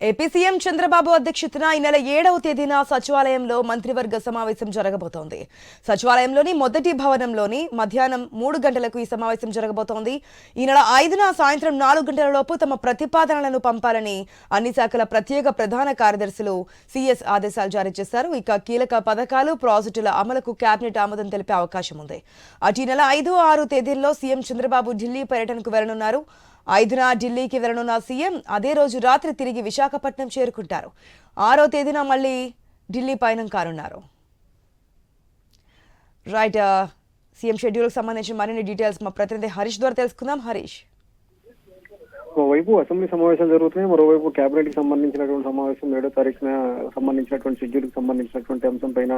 AP CM Chandrababu అధ్యక్షతన ఈ నెల 7వ తేదీన సచివాలయంలో మంత్రివర్గ సమావేశం జరగబోతోంది. సచివాలయంలోని మొదటి భవనంలోని మధ్యాహ్నం 3 గంటలకు ఈ సమావేశం జరగబోతోంది. ఈ నెల 5న సాయంత్రం 4 గంటలలోపు తమ ప్రతిపాదనలను పంపాలని అన్ని శాఖల ప్రత్యేక ప్రధాన కార్యదర్శులు సీఎస్ ఆదేశాలు జారీ చేశారు. ఇక కీలక పథకాలు, ప్రాజెక్టుల అమలుకు కేబినెట్ ఆమోదం తెలిపే అవకాశం ఉంది. అటు ఈ నెల 5, 6 తేదీల్లో సీఎం చంద్రబాబు ఢిల్లీ పర్యటనకు వెళ్లనున్నారు. 5న ఢిల్లీకి వెళ్లనున్న సీఎం అదే రోజు రాత్రి తిరిగి విశాఖపట్నం చేరుకుంటారు. 6వ తేదీన మళ్ళీ ఢిల్లీ పయనం కానున్నారు. రైట్, సీఎం షెడ్యూల్కి సంబంధించిన మరిన్ని డీటెయిల్స్ మా ప్రతినిధి హరీష్ ద్వారా తెలుసుకుందాం. హరీష్, ఓవైపు అసెంబ్లీ సమావేశాలు జరుగుతున్నాయి, మరోవైపు కేబినెట్ కి సంబంధించినటువంటి సమావేశం 7వ తారీఖున సంబంధించినటువంటి షెడ్యూల్ కి సంబంధించినటువంటి అంశం పైన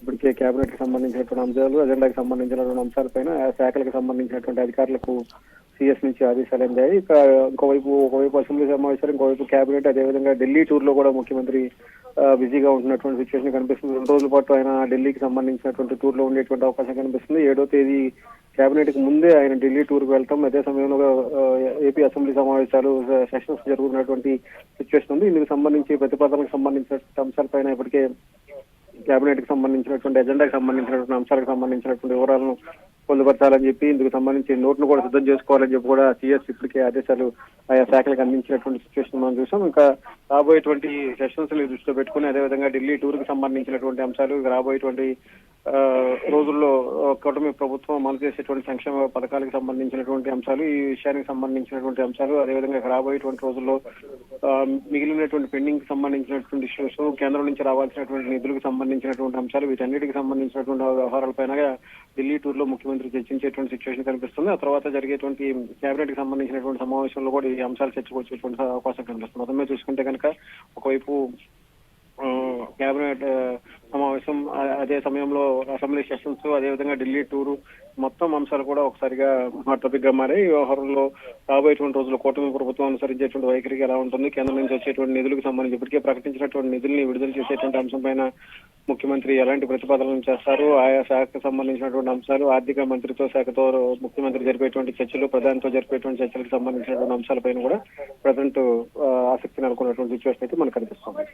ఇప్పటికే కేబినెట్ కి సంబంధించినటువంటి అంశాలు, అజెండాకి సంబంధించినటువంటి అంశాలపైన శాఖలకు సంబంధించినటువంటి అధికారులకు సిఎస్ నుంచి ఆదేశాలు అందాయి. ఇక ఒకవైపు అసెంబ్లీ సమావేశాలు, ఇంకోవైపు కేబినెట్, అదేవిధంగా ఢిల్లీ టూర్ లో కూడా ముఖ్యమంత్రి బిజీగా ఉంటున్నటువంటి సిచ్యువేషన్ కనిపిస్తుంది. 2 రోజుల పాటు ఆయన ఢిల్లీకి సంబంధించినటువంటి టూర్ లో ఉండేటువంటి అవకాశం కనిపిస్తుంది. 7వ తేదీ కేబినెట్ కి ముందే ఆయన ఢిల్లీ టూర్ కు వెళ్తాం. అదే సమయంలో ఏపీ అసెంబ్లీ సమావేశాలు, సెషన్స్ జరుగుతున్నటువంటి సిచ్యువేషన్ ఉంది. ఇందుకు సంబంధించి ప్రతిపాదనకు సంబంధించినటువంటి అంశాలపైన ఇప్పటికే కేబినెట్ కి సంబంధించినటువంటి ఎజెండాకి సంబంధించినటువంటి అంశాలకు సంబంధించినటువంటి వివరాలను పొందుపరచాలని చెప్పి, ఇందుకు సంబంధించి నోట్ను కూడా సిద్ధం చేసుకోవాలని చెప్పి కూడా సిఎస్ ఇప్పటికే ఆదేశాలు ఆయా శాఖలకు అందించినటువంటి సిచ్యువేషన్ మనం చూసాం. ఇంకా రాబోయేటువంటి సెషన్స్ ని దృష్టిలో పెట్టుకుని, అదేవిధంగా ఢిల్లీ టూర్ కి సంబంధించినటువంటి అంశాలు, రాబోయేటువంటి రోజుల్లో కూటమి ప్రభుత్వం అమలు చేసేటువంటి సంక్షేమ పథకాలకు సంబంధించినటువంటి అంశాలు, ఈ విషయానికి సంబంధించినటువంటి అంశాలు, అదేవిధంగా రాబోయేటువంటి రోజుల్లో మిగిలినటువంటి పెండింగ్ సంబంధించినటువంటి ఇష్యూస్, కేంద్రం నుంచి రావాల్సినటువంటి నిధులకు సంబంధించినటువంటి అంశాలు, వీటన్నిటికి సంబంధించినటువంటి వ్యవహారాలపైన ఢిల్లీ టూర్ లో ముఖ్యమంత్రి చర్చించేటువంటి సిచ్యువేషన్ కనిపిస్తుంది. ఆ తర్వాత జరిగేటువంటి కేబినెట్ కి సంబంధించినటువంటి సమావేశంలో కూడా ఈ అంశాలు చర్చకొచ్చేటువంటి అవకాశం కనిపిస్తుంది. మొత్తం మీద చూసుకుంటే కనుక ఒకవైపు కేబినెట్ సమావేశం, అదే సమయంలో అసెంబ్లీ సెషన్స్, అదేవిధంగా ఢిల్లీ టూరు, మొత్తం అంశాలు కూడా ఒకసారిగా హాట్ టాపిక్ గా మారాయి. ఈ వ్యవహారంలో రాబోయేటువంటి రోజుల్లో కూటమి ప్రభుత్వం అనుసరించేటువంటి వైఖరికి ఎలా ఉంటుంది, కేంద్రం నుంచి వచ్చేటువంటి నిధులకు సంబంధించి ఇప్పటికే ప్రకటించినటువంటి నిధుల్ని విడుదల చేసేటువంటి అంశం పైన ముఖ్యమంత్రి ఎలాంటి ప్రతిపాదనలు చేస్తారు, ఆయా శాఖకు సంబంధించినటువంటి అంశాలు, ఆర్థిక మంత్రిత్వ శాఖతో ముఖ్యమంత్రి జరిపేటువంటి చర్చలు, ప్రధానితో జరిపేటువంటి చర్చలకు సంబంధించినటువంటి అంశాలపైన కూడా ప్రజెంట్ ఆసక్తి నెలకొన్నటువంటి సిచ్యువేషన్ అయితే మనకు కనిపిస్తుంది.